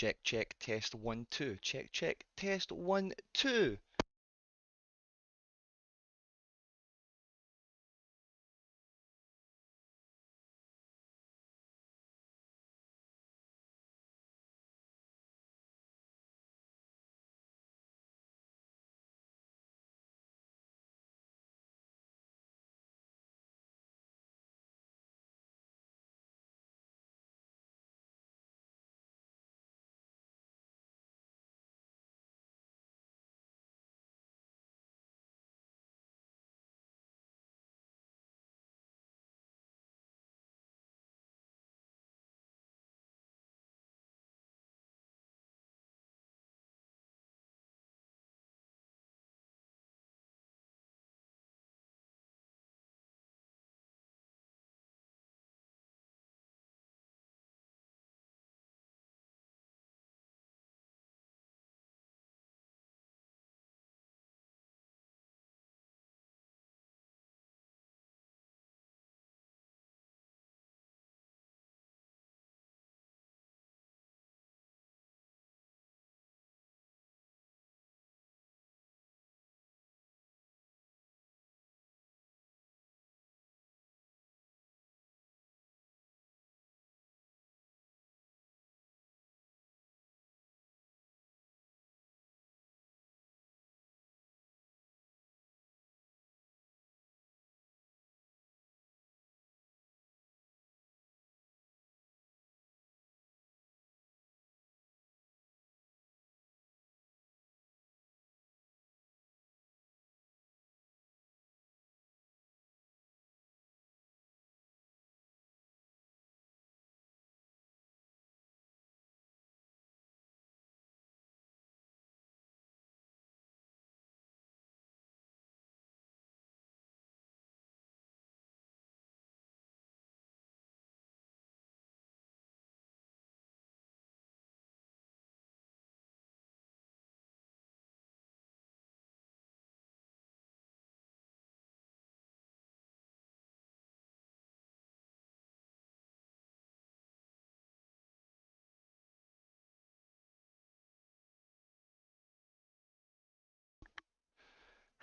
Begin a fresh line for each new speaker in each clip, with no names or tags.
Check, check, test 1, 2. Check, check, test 1, 2.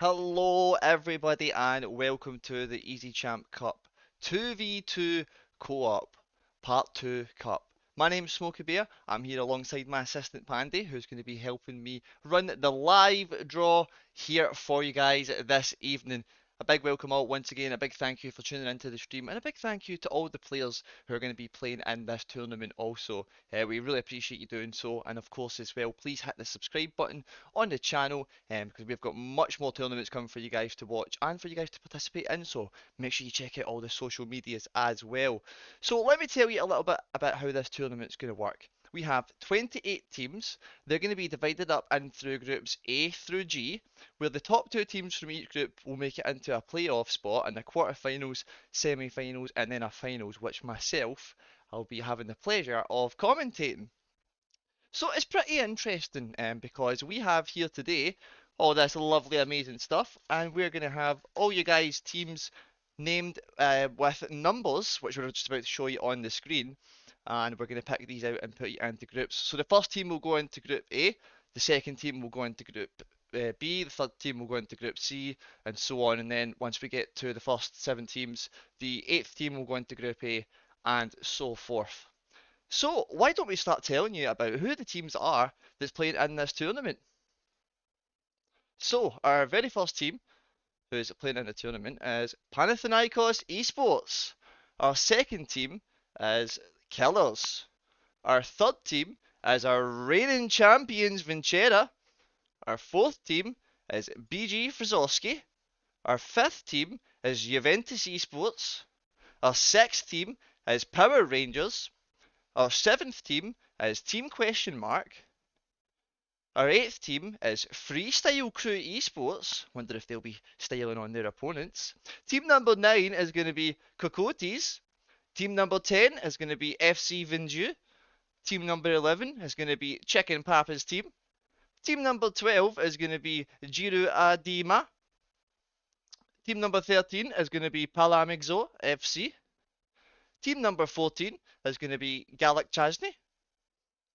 Hello, everybody, and welcome to the EasyChamp Cup 2v2 Co-op Part 2 Cup. My name's Smokey Bear. I'm here alongside my assistant Pandy, who's going to be helping me run the live draw here for you guys this evening. A big welcome all once again, a big thank you for tuning into the stream, and a big thank you to all the players who are going to be playing in this tournament also. We really appreciate you doing so, and of course as well, please hit the subscribe button on the channel because we've got much more tournaments coming for you guys to watch and for you guys to participate in, so make sure you check out all the social medias as well. So let me tell you a little bit about how this tournament's going to work. We have 28 teams. They're going to be divided up in through groups A through G, where the top two teams from each group will make it into a playoff spot in the quarterfinals, semi-finals, and then a finals, which myself I'll be having the pleasure of commentating. So it's pretty interesting because we have here today all this lovely, amazing stuff, and we're going to have all you guys' teams named with numbers, which we're just about to show you on the screen, and we're going to pick these out and put you into groups. So the first team will go into Group A, the second team will go into Group B, the third team will go into Group C, and so on. And then once we get to the first 7 teams, the eighth team will go into Group A, and so forth. So, why don't we start telling you about who the teams are that's playing in this tournament? So, our very first team who's playing in the tournament is Panathinaikos Esports. Our second team is Killers. Our third team is our reigning champions Vincera. Our fourth team is BG Friziorski. Our fifth team is Juventus Esports. Our sixth team is Power Rangers. Our seventh team is Team Question Mark. Our eighth team is Freestyle Crew Esports. Wonder if they'll be styling on their opponents. Team number 9 is going to be Kokoties. Team number 10 is going to be FC Vinju. Team number 11 is going to be Chicken Papa's team. Team number 12 is going to be Jiru Adima. Team number 13 is going to be Palaimaxoi FC. Team number 14 is going to be Galak Chasny.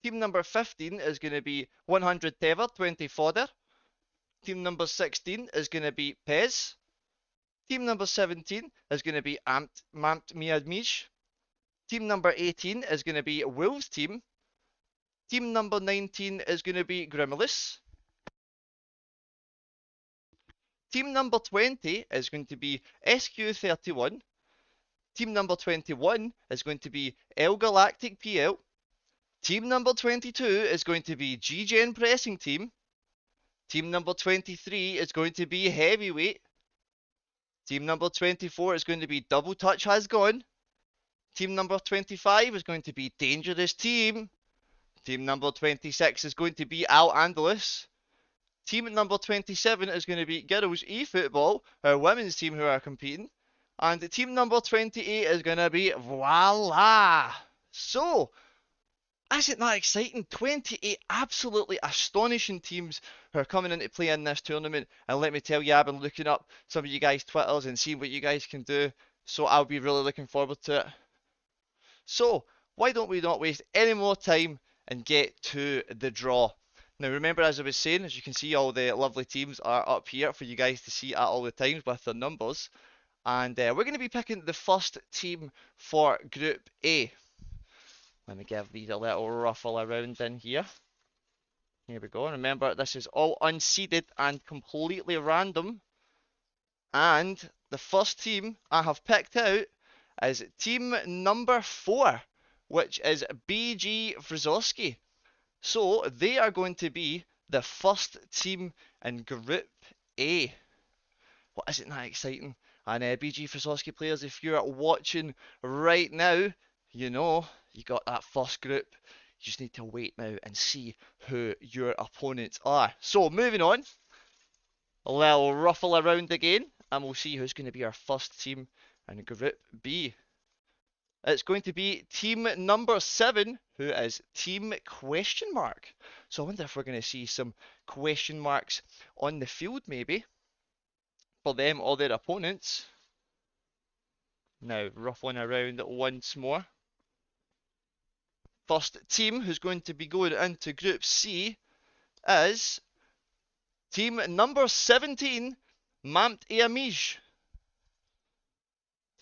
Team number 15 is going to be 100 Tever 20 Fodder. Team number 16 is going to be Pez. Team number 17 is going to be Mamt Miadmij. Team number 18 is going to be Wolves Team. Team number 19 is going to be Grimulus. Team number 20 is going to be SQ31. Team number 21 is going to be El Galactic PL. Team number 22 is going to be G-Gen Pressing Team. Team number 23 is going to be Heavyweight. Team number 24 is going to be Double Touch Has Gone. Team number 25 is going to be Dangerous Team. Team number 26 is going to be Al Andalus. Team number 27 is going to be Girls eFootball, our women's team who are competing. And team number 28 is going to be Voila! So, isn't that exciting? 28 absolutely astonishing teams who are coming into play in this tournament. And let me tell you, I've been looking up some of you guys' Twitters and seeing what you guys can do. So I'll be really looking forward to it. So, why don't we not waste any more time and get to the draw? Now remember, as I was saying, as you can see, all the lovely teams are up here for you guys to see at all the times with their numbers. And we're going to be picking the first team for Group A. Let me give these a little ruffle around in here. Here we go. Remember, this is all unseeded and completely random. And the first team I have picked out is team number 4, which is BG Friziorski. So they are going to be the first team in Group A. Well, isn't that exciting? And BG Friziorski players, if you're watching right now, you know you got that first group. You just need to wait now and see who your opponents are. So moving on, a little ruffle around again, and we'll see who's going to be our first team in Group B. It's going to be team number 7, who is team question mark. So I wonder if we're going to see some question marks on the field maybe for them or their opponents. Now ruffling around once more. First team who's going to be going into Group C is team number 17, Mamt Eamij.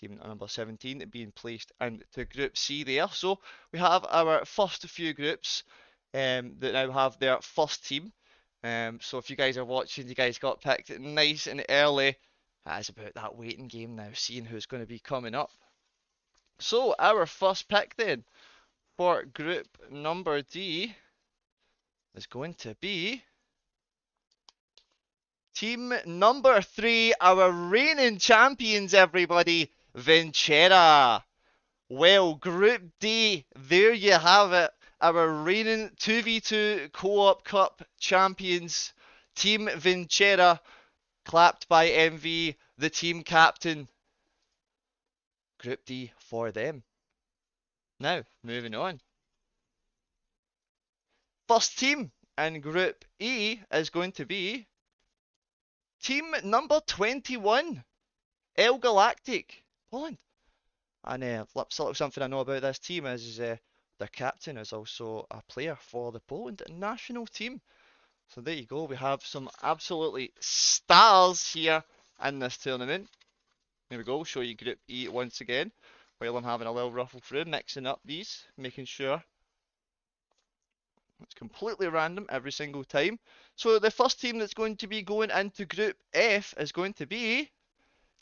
Team number 17 being placed into Group C there. So we have our first few groups that now have their first team. So if you guys are watching, you guys got picked nice and early. It's about that waiting game now, seeing who's going to be coming up. So our first pick then for group number D is going to be team number 3, our reigning champions, everybody, Ventura. Well, Group D, there you have it. Our reigning 2v2 Co-op Cup champions, Team Ventura, clapped by MV, the team captain. Group D for them. Now, moving on. First team in Group E is going to be team number 21, El Galactic, Poland. And something I know about this team is their captain is also a player for the Poland national team. So there you go, we have some absolutely stars here in this tournament. There we go, we'll show you Group E once again, while I'm having a little ruffle through, mixing up these, making sure it's completely random every single time. So the first team that's going to be going into Group F is going to be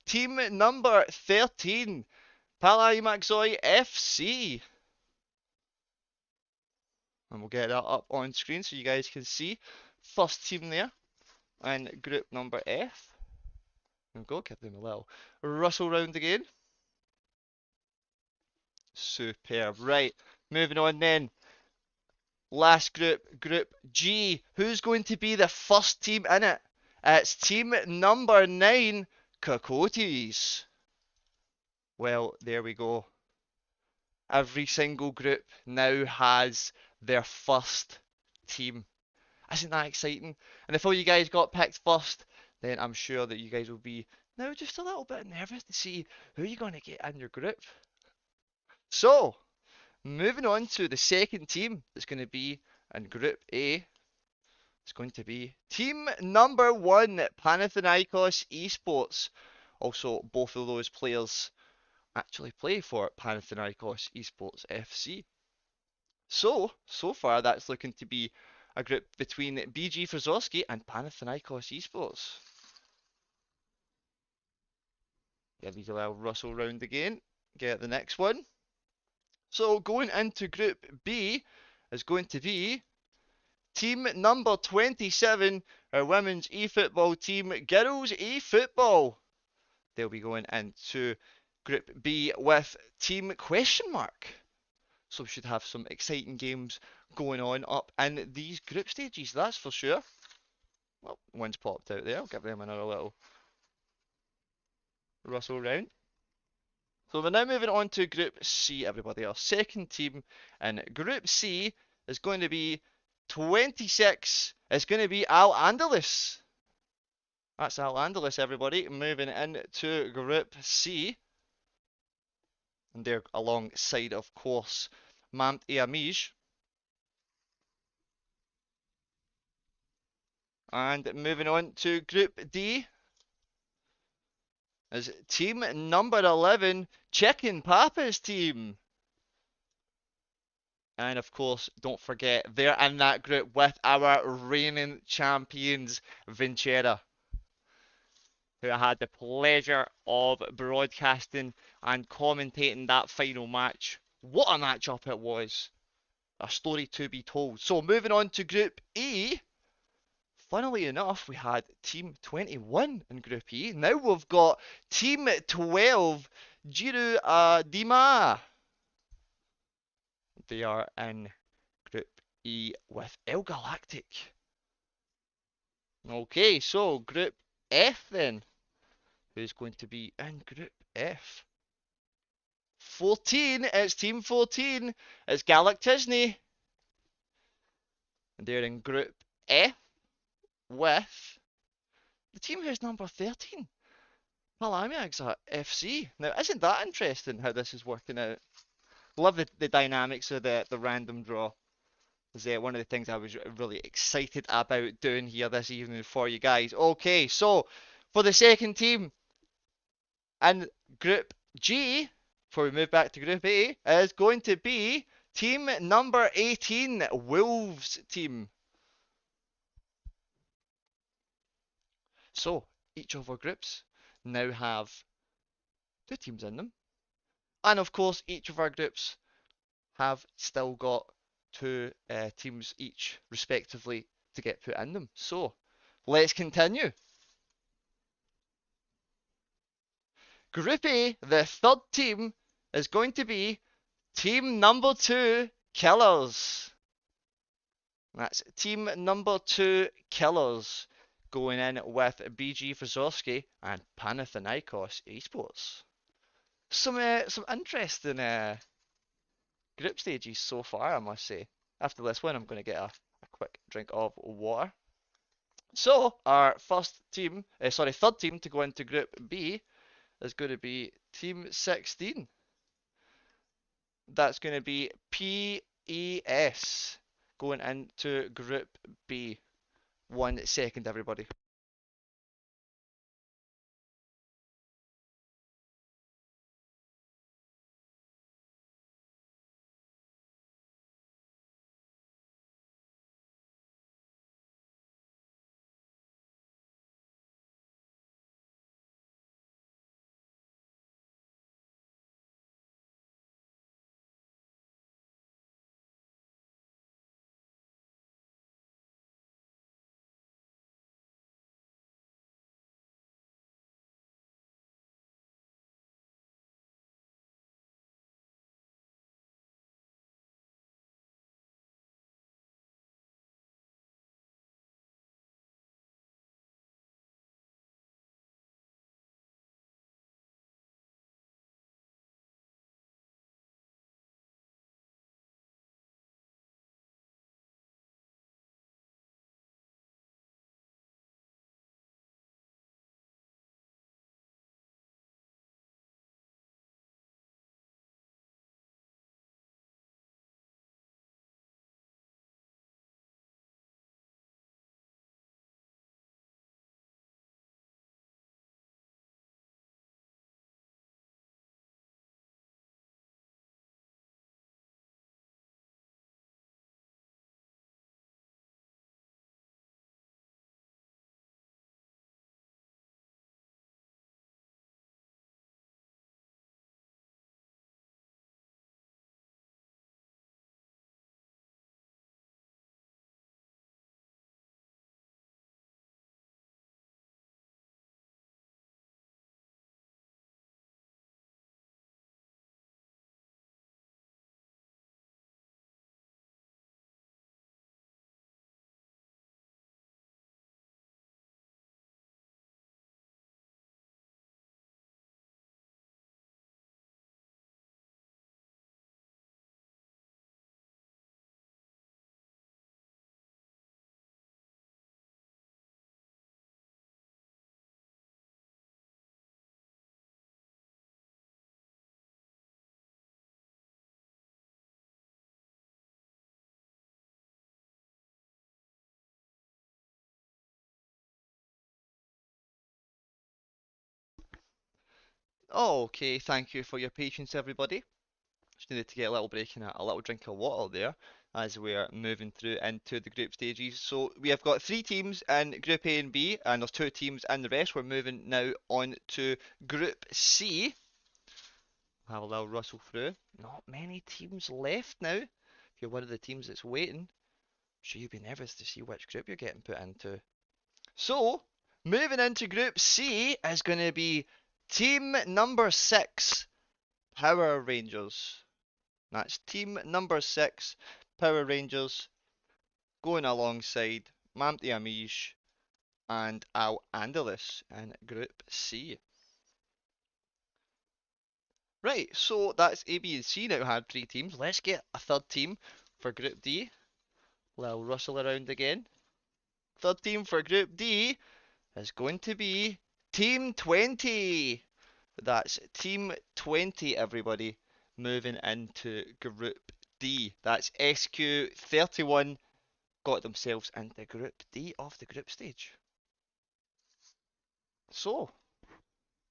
team number 13, Palaimaxoi FC. And we'll get that up on screen so you guys can see. First team there in group number F. There we go, give them a little rustle round again. Superb. Right, moving on then. Last group, Group G. Who's going to be the first team in it? It's team number 9, Kokoties. Well, there we go. Every single group now has their first team. Isn't that exciting? And if all you guys got picked first, then I'm sure that you guys will be now just a little bit nervous to see who you're going to get in your group. So, moving on to the second team that's going to be in Group A. It's going to be team number 1, Panathinaikos Esports. Also, both of those players actually play for Panathinaikos Esports FC. So far that's looking to be a group between BG Friziorski and Panathinaikos Esports. Give these a little rustle round again. Get the next one. So going into Group B is going to be team number 27, our women's eFootball team, Girls eFootball. They'll be going into Group B with team question mark. So we should have some exciting games going on up in these group stages, that's for sure. Well, one's popped out there. I'll give them another little rustle round. So we're now moving on to Group C, everybody. Our second team in Group C is going to be 26. It's going to be Al Andalus. That's Al Andalus, everybody. Moving into Group C. And they're alongside, of course, Mount Amige. And moving on to Group D is team number 11, Chicken Papa's team. And of course, don't forget, they're in that group with our reigning champions, Vincera, who I had the pleasure of broadcasting and commentating that final match. What a matchup it was. A story to be told. So moving on to Group E. Funnily enough, we had Team 21 in Group E. Now we've got Team 12, Giru Dima. They are in Group E with El Galactic. Okay, so Group F then. Who's going to be in Group F? 14, it's Team 14. It's Galactisney. And they're in Group F with the team who's number 13. Palaimaxoi FC. Now, isn't that interesting how this is working out? Love the dynamics of the random draw. Is one of the things I was really excited about doing here this evening for you guys. Okay, so for the second team in Group G, before we move back to Group A, is going to be team number 18, Wolves team. So, each of our groups now have 2 teams in them. And of course, each of our groups have still got 2 teams each, respectively, to get put in them. So, let's continue. Group A, the third team, is going to be team number 2, Killers. That's team number 2, Killers, going in with BG Friziorski and Panathinaikos Esports. Some interesting group stages so far, I must say. After this one, I'm going to get a quick drink of water. So, our third team to go into Group B is going to be Team 16. That's going to be PES going into Group B. 1 second, everybody. Oh, okay, thank you for your patience, everybody. Just needed to get a little break and a little drink of water there as we're moving through into the group stages. So we have got three teams in Group A and B, and there's two teams in the rest. We're moving now on to Group C. Have a little rustle through. Not many teams left now. If you're one of the teams that's waiting, I'm sure you'll be nervous to see which group you're getting put into. So, moving into Group C is going to be team number 6, Power Rangers. That's team number 6, Power Rangers, going alongside Mamti Amish and Al Andalus in Group C. Right, so that's A, B, and C now had three teams. Let's get a third team for Group D. Little rustle around again. Third team for Group D is going to be Team 20. That's Team 20, everybody, moving into Group D. That's SQ31 got themselves into Group D of the group stage. So,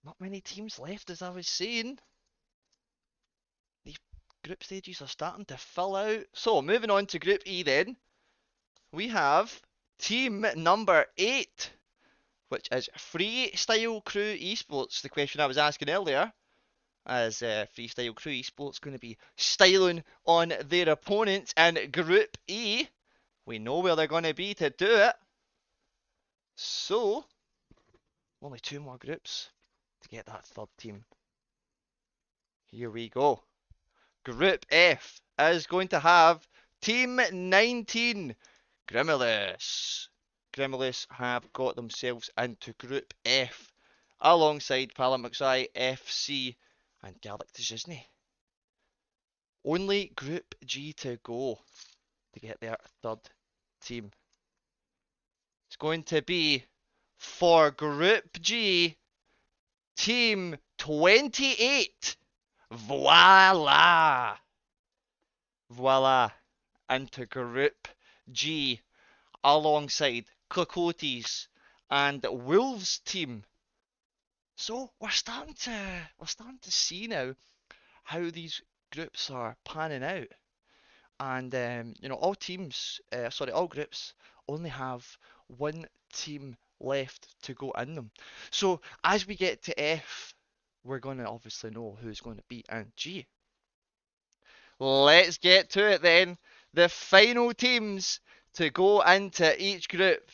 not many teams left, as I was saying. These group stages are starting to fill out. So, moving on to Group E then, we have team number 8, which is Freestyle Crew Esports. The question I was asking earlier, as Freestyle Crew Esports going to be styling on their opponents in Group E. We know where they're going to be to do it. So, only two more groups to get that third team. Here we go. Group F is going to have Team 19, Grimulus. Grimulus have got themselves into Group F alongside Palaimaxoi FC and Galactus Disney. Only Group G to go to get their third team. It's going to be for Group G, Team 28. Voila! Voila! Into Group G alongside Kokoties and Wolves team. So we're starting to see now how these groups are panning out. And all all groups only have one team left to go in them. So as we get to F, we're going to obviously know who's going to be in G. Let's get to it then. The final teams to go into each group.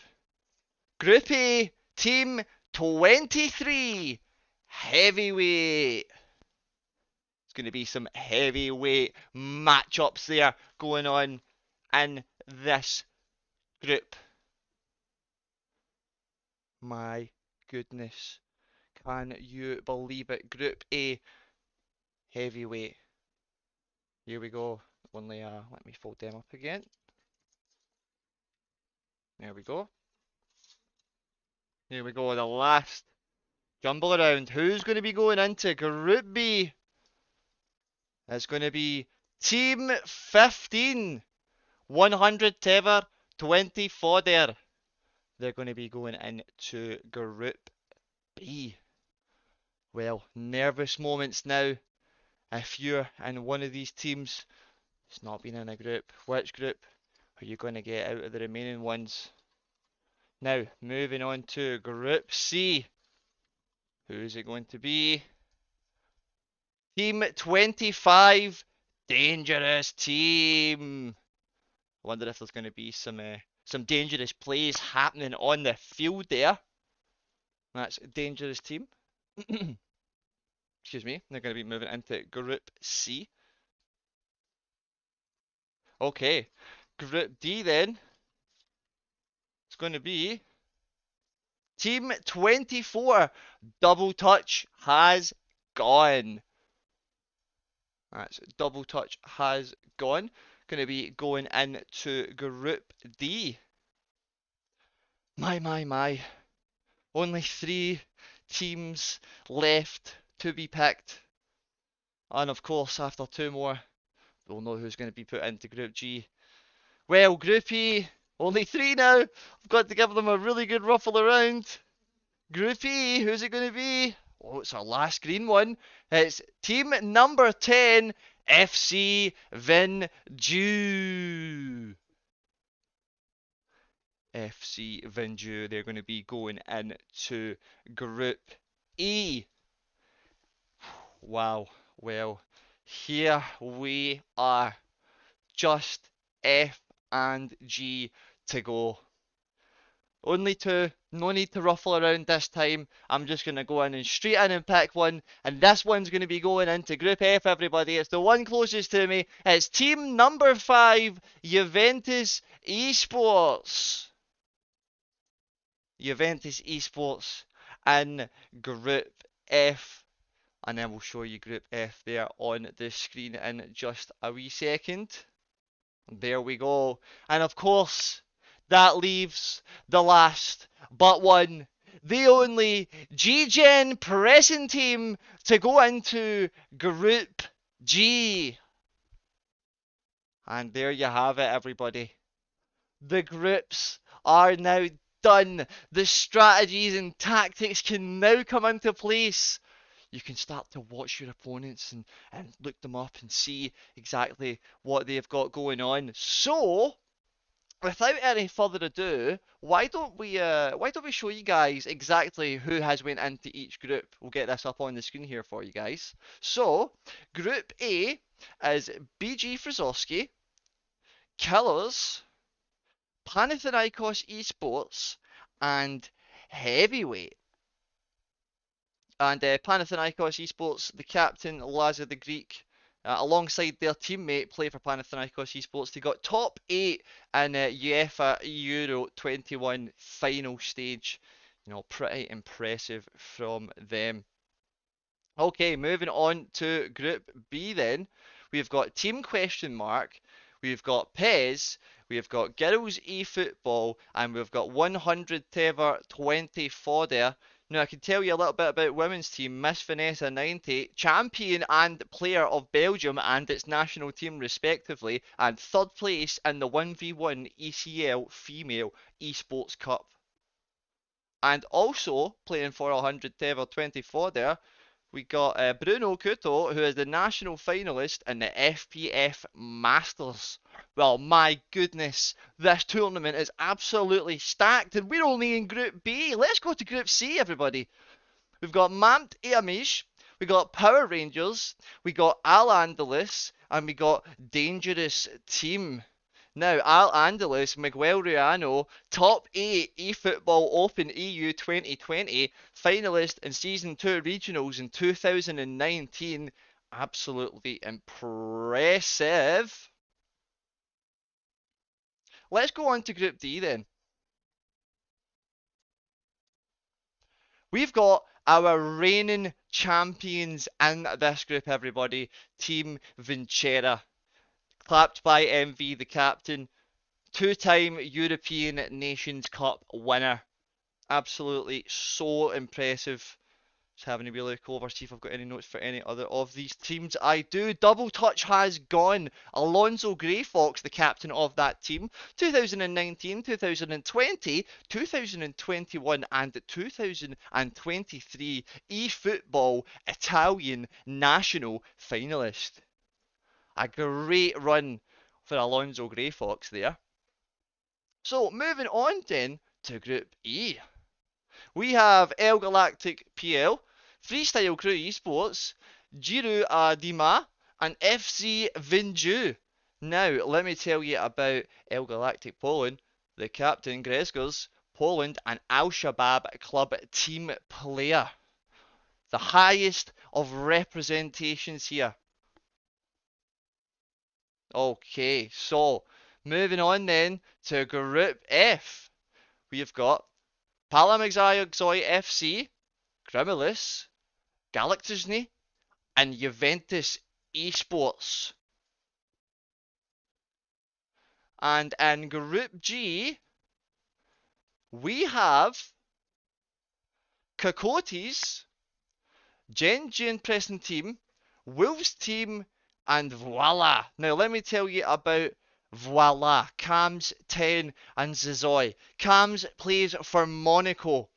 Group A, Team 23, Heavyweight. It's going to be some heavyweight matchups there going on in this group. My goodness. Can you believe it? Group A, Heavyweight. Here we go. Only, let me fold them up again. There we go. Here we go, the last jumble around. Who's going to be going into Group B? It's going to be Team 15. 100 Tever, 20 Fodder. They're going to be going into Group B. Well, nervous moments now. If you're in one of these teams, it's not been in a group. Which group are you going to get out of the remaining ones? Now, moving on to Group C. Who is it going to be? Team 25, Dangerous Team. I wonder if there's going to be some dangerous plays happening on the field there. That's Dangerous Team. Excuse me. They're going to be moving into Group C. Okay. Group D then. It's going to be Team 24. Double Touch has gone. That's Double Touch has gone. Going to be going into Group D. My. Only 3 teams left to be picked. And of course, after 2 more, we'll know who's going to be put into Group G. Well, Group E, only 3 now. I've got to give them a really good ruffle around. Group E, who's it going to be? Oh, it's our last green one. It's team number 10, FC Vinju. FC Vinju, they're going to be going into Group E. Wow, well, here we are. Just F and G to go. Only two, no need to ruffle around this time. I'm just going to go in and straight in and pick one. And this one's going to be going into Group F, everybody. It's the one closest to me. It's team number 5, Juventus Esports. Juventus Esports in Group F. And then we'll show you Group F there on the screen in just a wee second. There we go. And of course, that leaves the last but one, the only G-Gen pressing team to go into Group G. And there you have it, everybody. The groups are now done. The strategies and tactics can now come into place. You can start to watch your opponents and look them up and see exactly what they've got going on. So, without any further ado, why don't we show you guys exactly who has went into each group? We'll get this up on the screen here for you guys. So, Group A is BG Friziorski, Killers, Panathinaikos Esports, and Heavyweight. And Panathinaikos Esports, the captain, Lazar the Greek, alongside their teammate, play for Panathinaikos Esports. They got top 8 in UEFA Euro 21 final stage. You know, pretty impressive from them. Okay, moving on to Group B then. We've got Team Question Mark, we've got Pez, we've got Girls eFootball, and we've got 100 Tever 20 Fodder. Now, I can tell you a little bit about women's team. Miss Vanessa 90, champion and player of Belgium and its national team respectively, and third place in the 1v1 ECL Female Esports Cup. And also, playing for 100 Tever 24 there, we got Bruno Couto, who is the national finalist in the FPF Masters. Well, my goodness, this tournament is absolutely stacked, and we're only in Group B. Let's go to Group C, everybody. We've got Mamt Eamish, we got Power Rangers, we got Al Andalus, and we got Dangerous Team. Now, Al Andalus, Miguel Ruano, top 8 eFootball Open EU 2020, finalist in Season 2 Regionals in 2019. Absolutely impressive. Let's go on to Group D then. We've got our reigning champions in this group, everybody. Team Vincera. Clapped by MV, the captain. Two-time European Nations Cup winner. Absolutely so impressive. Just having a wee look over, see if I've got any notes for any other of these teams. I do. Double touch has gone. Alonso Greyfox, the captain of that team. 2019, 2020, 2021 and 2023 eFootball Italian national finalist. A great run for Alonso Greyfox there. So, moving on then to Group E. We have El Galactic PL, Freestyle Crew Esports, Giru Dima, and FC Vinju. Now, let me tell you about El Galactic Poland, the captain Grezgers, Poland, and Al Shabab club team player. The highest of representations here. Okay, so moving on then to Group F. We've got Palaimaxoi FC, Grimulus, Galactusny, and Juventus Esports. And in Group G, we have Kokoties, Gen Preston Team, Wolves Team, and voila. Now let me tell you about voila. Cams 10 and Zizoi. Cams plays for Monaco.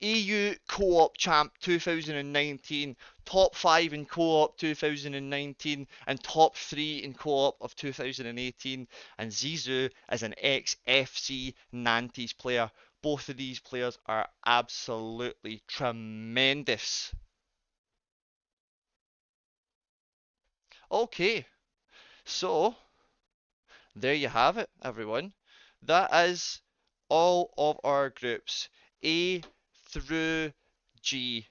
EU Co-op Champ 2019, top 5 in Co-op 2019, and top 3 in Co-op of 2018. And Zizou is an ex-FC Nantes player. Both of these players are absolutely tremendous. Okay, so there you have it, everyone. That is all of our groups, A through G.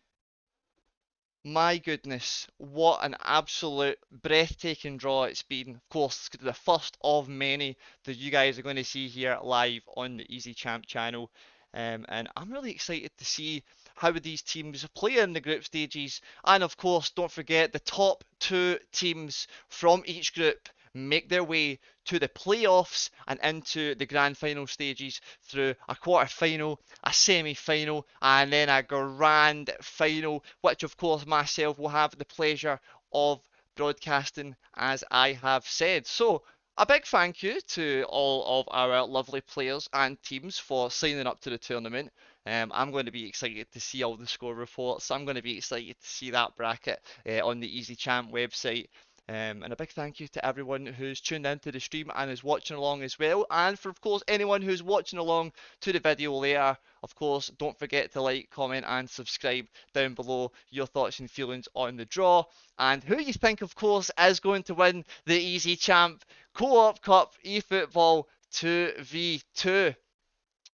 My goodness, what an absolute breathtaking draw it's been. Of course, the first of many that you guys are going to see here live on the EasyChamp channel. And I'm really excited to see how these teams play in the group stages. And of course, don't forget the top two teams from each group make their way to the playoffs and into the grand final stages through a quarter final, a semi final, and then a grand final, which of course myself will have the pleasure of broadcasting as I have said. So, a big thank you to all of our lovely players and teams for signing up to the tournament. I'm going to be excited to see all the score reports. I'm going to be excited to see that bracket on the EasyChamp website. And a big thank you to everyone who's tuned into the stream and is watching along as well. And for, of course, anyone who's watching along to the video later, of course, don't forget to like, comment, and subscribe down below your thoughts and feelings on the draw. And who you think, of course, is going to win the EasyChamp Co-op Cup eFootball 2v2.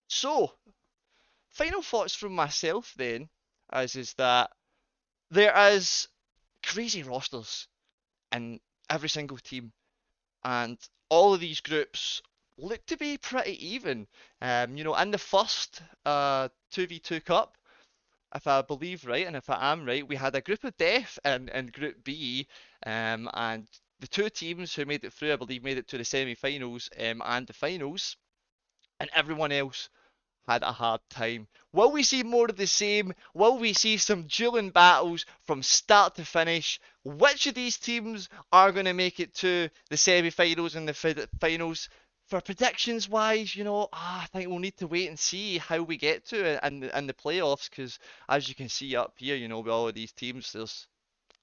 So, final thoughts from myself then, as is that there is crazy rosters in every single team, and all of these groups look to be pretty even. In the first 2v2 Cup, if I believe right, and if I am right, we had a group of death in Group B, and the two teams who made it through, I believe, made it to the semi-finals and the finals, and everyone else had a hard time. Will we see more of the same? Will we see some dueling battles from start to finish? Which of these teams are going to make it to the semi-finals and the finals? For predictions wise, I think we'll need to wait and see how we get to it in the playoffs, because as you can see up here, with all of these teams, there's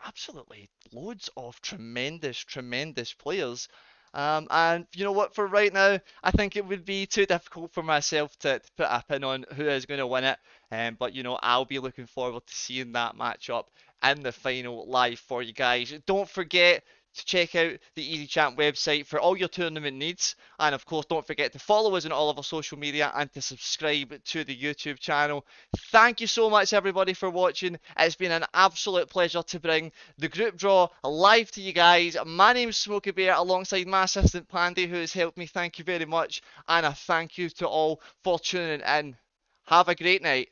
absolutely loads of tremendous, tremendous players. And you know what, for right now, I think it would be too difficult for myself to put a pin on who is going to win it. But I'll be looking forward to seeing that matchup in the final live for you guys. Don't forget to check out the EasyChamp website for all your tournament needs. And of course, don't forget to follow us on all of our social media and to subscribe to the YouTube channel. Thank you so much, everybody, for watching. It's been an absolute pleasure to bring the group draw live to you guys. My name's Smokey Bear, alongside my assistant Pandy, who has helped me. Thank you very much. And a thank you to all for tuning in. Have a great night.